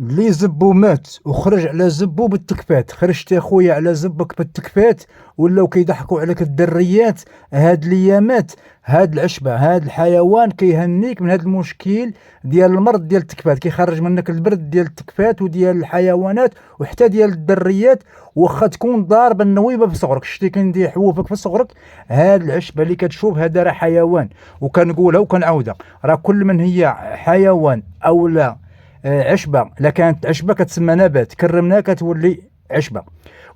اللي زبو مات وخرج على زبو بالتكفات، خرجت يا خويا على زبك بالتكفات، ولاو كيضحكوا عليك الدريات. هاد الايامات هاد العشبه هاد الحيوان كيهنيك من هاد المشكل ديال المرض ديال التكفات، كيخرج منك البرد ديال التكفات وديال الحيوانات وحتى ديال الدريات. واخا تكون ضارب النويبه في صغرك، شتي كندير حوفك في صغرك. هاد العشبه اللي كتشوف هذا راه حيوان، وكنقولها وكنعاودها، راه كل من هي حيوان او لا عشبة. لا كانت عشبة كتسمى نبات، كرمناها كتولي عشبة.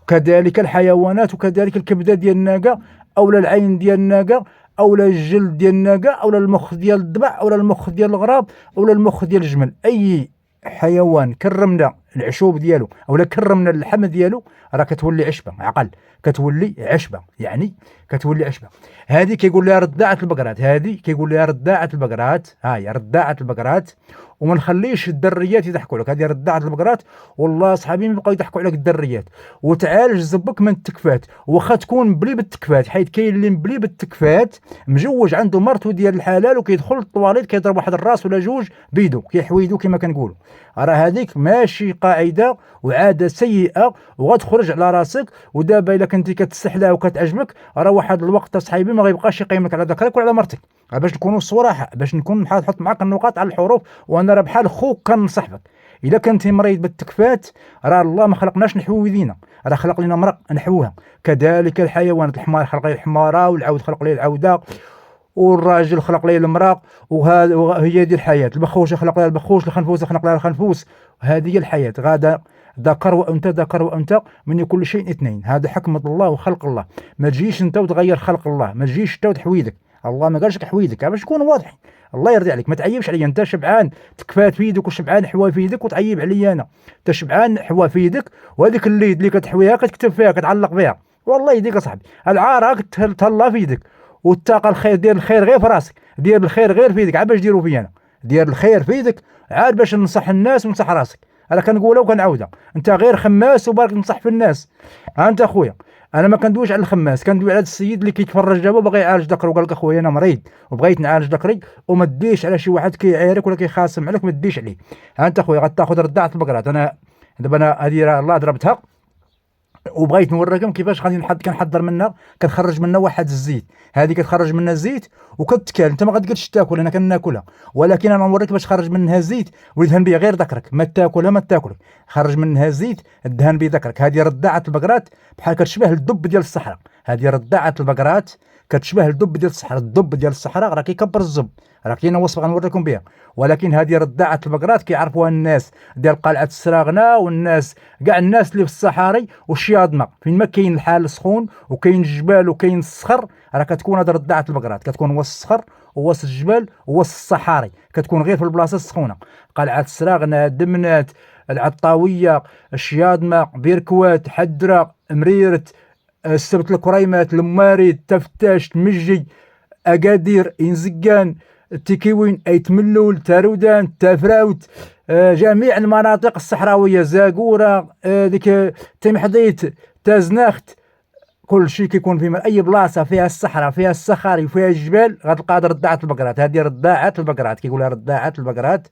وكذلك الحيوانات، وكذلك الكبدة ديال الناقة، أولا العين ديال الناقة، أولا الجلد ديال الناقة، أولا المخ ديال الضبع، أولا المخ ديال الغراب، أولا المخ ديال الجمل. أي حيوان كرمنا العشوب ديالو أولا كرمنا اللحم ديالو، راه كتولي عشبة عقل، كتولي عشبة يعني كتولي عشبة. هذه كيقول لها رضاعة البقرات، هذه كيقول لها رضاعة البقرات، هاي رضاعة البقرات. وما نخليش الدريات يضحكوا عليك، هذه ردعت البقرات. والله صحابي ما بقاو يضحكوا عليك الدريات. وتعالج زبك من التكفات، واخا تكون بلي بالتكفات، حيت كاين اللي بلي بالتكفات مجوج عنده مرتو ديال الحلال وكيدخل للطواليت كيضرب واحد الراس ولا جوج بيدو كيحويدو كما كنقولوا. راه هذيك ماشي قاعده وعاده سيئه وغتخرج على راسك. ودابا الا كنتي كتستحلاها وكتعجبك، راه واحد الوقت صحيبي ما غيبقاش يقيمك على ذكرك وعلى مرتك. باش نكونوا صراحه، باش نكون بحال نحط معاك النقاط على الحروف، وانا راه بحال خوك كنصحبك. الا كنتي مريض بالتكفات، راه الله ما خلقناش نحوي يدينا، راه خلق لنا مرق نحوها. كذلك الحيوانات، الحمار خلق ليه الحماره، والعود خلق ليه العوده، والراجل خلق ليه المرق. وهذا هي دي الحياه. البخوشه خلق لها البخوش، الخنفوسه خلق لها الخنفوس. هذه هي الحياه. غادا ذكر وانثى، ذكر وانثى، من كل شيء اثنين. هذا حكمه الله وخلق الله. ما تجيش انت وتغير خلق الله، ما تجيش انت وتحويدك. الله ما قالش لك حويدك باش تكون واضح. الله يرضي عليك، ما تعيبش عليا. انت شبعان تكفات في يدك وشبعان حوا في يدك وتعيب عليا انا. انت شبعان حوا في يدك، وهذيك الليد اللي كتحويها كتكتب فيها كتعلق بها. والله يديك اصاحبي العار راك تهلا في يدك. والطاقه الخير ديال الخير غير في راسك، ديال الخير غير في يدك. عاد باش ديروا فيا انا ديال الخير في يدك، عاد باش ننصح الناس ونصح راسك. انا كنقولها وكنعاودها، انت غير خماس وبارك تنصح في الناس. ها انت اخويا، انا ما كندويش على الخماس، كندوي على السيد اللي كيتفرج دابا باغي يعالج ذكر وقال لك اخويا انا مريض وبغيت نعالج ذكري. وما تديش على شي واحد كيعايرك ولا كيخاصم عليك، ما تديش عليه. ها انت اخويا غتاخذ ردعه البقرات. انا دابا انا هذه الله ضربتها، وبغيت نوريكم كيفاش غادي كنحضر منها. كنخرج منها واحد الزيت، هذه كتخرج منها الزيت وكتكال. انت ما غاديش تاكل، انا كناكلها، ولكن انا نوريك باش تخرج منها الزيت ويدهن به غير ذكرك. ما تاكلها ما تاكلها، خرج منها الزيت الدهن به ذكرك. هذه رداعه البقرات، بحال كتشبه الدب ديال الصحراء. هذه رداعه البقرات كتشبه الدب ديال الصحراء. الدب ديال الصحراء راه كيكبر الزب، راه كاينه وصفه غنوريكم بها. ولكن هذه رداعه البقرات كيعرفوها الناس ديال قلعه السراغنه، والناس كاع الناس اللي في الصحاري والشياضمه فين ما كاين الحال سخون وكاين الجبال وكاين الصخر. راه كتكون هذه رداعه البقرات، كتكون وسط الصخر ووسط الجبال ووسط الصحاري، كتكون غير في البلاصه السخونه. قلعه السراغنه، دمنات، العطاويه، الشياضمه، بيركوات، حدره، مريرت، السبت الكريمات، المارد، تفتاش، تمجي، اكادير، انزقان، تيكيوين، ايت ملول، تارودان، تافراوت، جميع المناطق الصحراويه، زاقوره، ديك تيمحضيت، تازناخت. كل شيء كيكون في اي بلاصه فيها الصحراء فيها الصخاري وفيها الجبال غتلقى رداعه البقرات. هذه رداعه البقرات، كيقولها رداعه البقرات.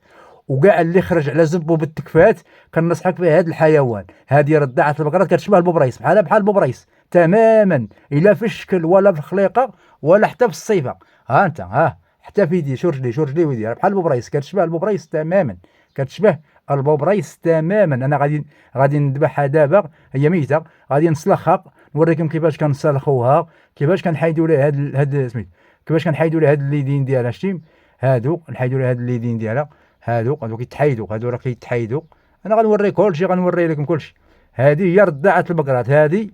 وكاع اللي خرج على زبو بالتكفات كنصحك في هذا الحيوان. هذه رداعه البقرات، كتشبه البوبريس، بحال البوبريس تماما، الا في الشكل ولا في الخليقه ولا حتى في الصفه. ها انت ها حتى في يدي، شو رجلي ويدي بحال البوبريس، كتشبه البوبريس تماما، كتشبه البوبريس تماما. انا غادي نذبحها دابا، هي ميته، غادي نسلخها نوريكم كيفاش كنسلخوها، كيفاش كنحيدوا لها هاد سميت، كيفاش كنحيدوا لها هاد اليدين ديالها. شتي هادو نحيدوا لها هاد اليدين ديالها، هادو كيتحيدوا، هادو راه كيتحيدوا. انا غنوري كلشي، غنوري لكم كلشي. هذه هي رداعه البقرات، هذه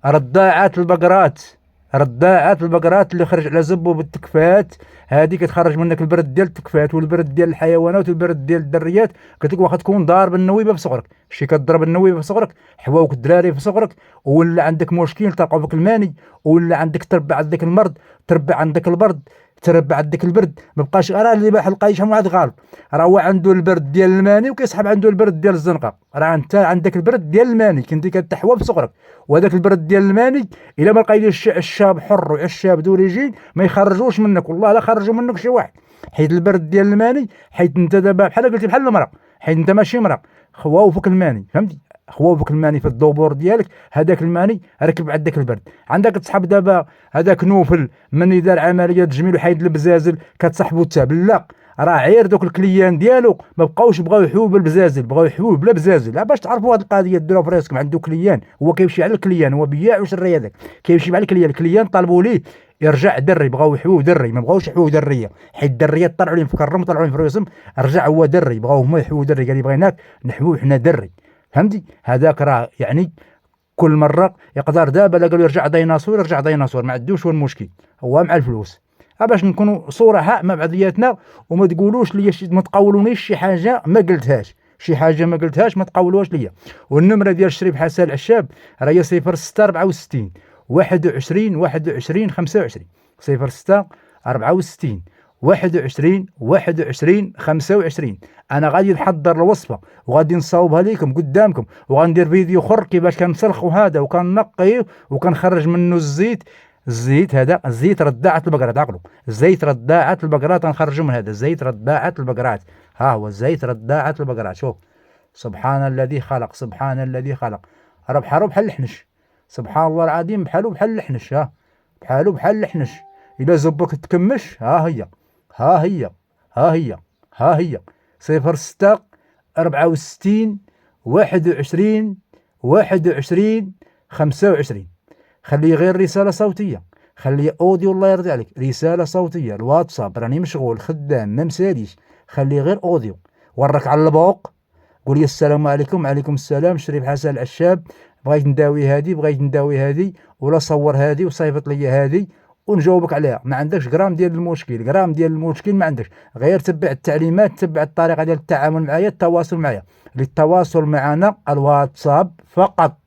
رداعات البقرات، رداعات البقرات اللي خرج على زبو بالتكفات. هذه كتخرج منك البرد ديال التكفات والبرد ديال الحيوانات والبرد ديال الدريات. قلت لك واخا تكون ضارب النويبه في صغرك، شي كضرب النويبه في صغرك، حواوك الدراري في صغرك، ولا عندك مشكل تلقاو فيك الماني، ولا عندك تربع عندك المرض، تربع عندك البرد، تربع عندك البرد. ما بقاش راه اللي باح لقى شحال واحد غالب، راه هو عنده البرد ديال الماني وكيسحب عنده البرد ديال الزنقه. راه انت عندك البرد ديال الماني كنتي كتحوى في صغرك، وهذاك البرد ديال الماني الا ما لقيتيش الشاب حر والشاب دوريجين ما يخرجوش منك، والله لا خرجوا منك شي واحد. حيت البرد ديال الماني، حيت انت دابا بحال قلتي بحال المرأة، حيت انت ماشي مرا، خواوفك الماني، فهمتي؟ خواوفك الماني في الدبور ديالك، هذاك الماني ركب عندك البرد. عندك تصحاب دابا هذاك نوفل من دار عمليه تجميل وحيد البزازل كتصاحبو حتى لا، راه عير دوك الكليان ديالو ما بقاوش بغاو يحيوه بالبزازل، بغاو يحيوه بلا بزازل. باش تعرفوا هذه القضيه ديروها في راسكم. عنده كليان، هو كيمشي على الكليان، هو بياع وشري هذاك كيمشي مع الكليان، الكليان طالبوا ليه يرجع دري، بغاو يحيوه دري، ما بغاوش يحيوه دريه، حيت الدريات طلعوا لهم في كرم وطلعوا لهم في راسهم، رجع هو دري، بغاو هما يحيوه دري، قال لي بغيناك نحيوه حنا دري، فهمتي؟ هذاك راه يعني كل مره يقدر دابا لا قالوا يرجع ديناصور يرجع ديناصور، ما عندوش هو المشكل، هو مع الفلوس. باش نكونوا صراحه مع بعضياتنا وما تقولوش لي ما تقولونيش شي حاجه ما قلتهاش، شي حاجه ما قلتهاش ما تقولوهاش ليا. والنمره ديال شريف حسن العشاب راهي 0664 21 21 25 0664 21 21 25. انا غادي نحضر الوصفه وغادي نصاوبها لكم قدامكم، وغندير فيديو اخر كيفاش كنسلخوا هذا وكنقيه وكنخرج منه الزيت. الزيت هذا الزيت رداعة البقرات، عقلوا زيت رداعة البقرات، غنخرجوا من هذا زيت رداعة البقرات. ها هو زيت رداعة البقرات. شوف سبحان الذي خلق، سبحان الذي خلق، راه بحالو بحال الحنش، سبحان الله العظيم، بحالو بحال الحنش، ها بحالو بحال الحنش. الا زبك تكمش، ها هي ها هي ها هي ها هي 06 64 21 21 25. خلي غير رسالة صوتية، خلي اوديو الله يرضي عليك، رسالة صوتية الواتساب، راني مشغول خدام ما مساليش، خلي غير اوديو، ورك على البوق، قول لي السلام عليكم. وعليكم السلام، شريف حسن العشاب، بغيت نداوي هادي، بغيت نداوي هادي، ولا صور هادي وصيفط لي هادي ونجاوبك عليها. ما عندكش غرام ديال المشكل، غرام ديال المشكل ما عندكش، غير تبع التعليمات، تبع الطريقة ديال التعامل معايا، التواصل معايا. للتواصل معنا الواتساب فقط.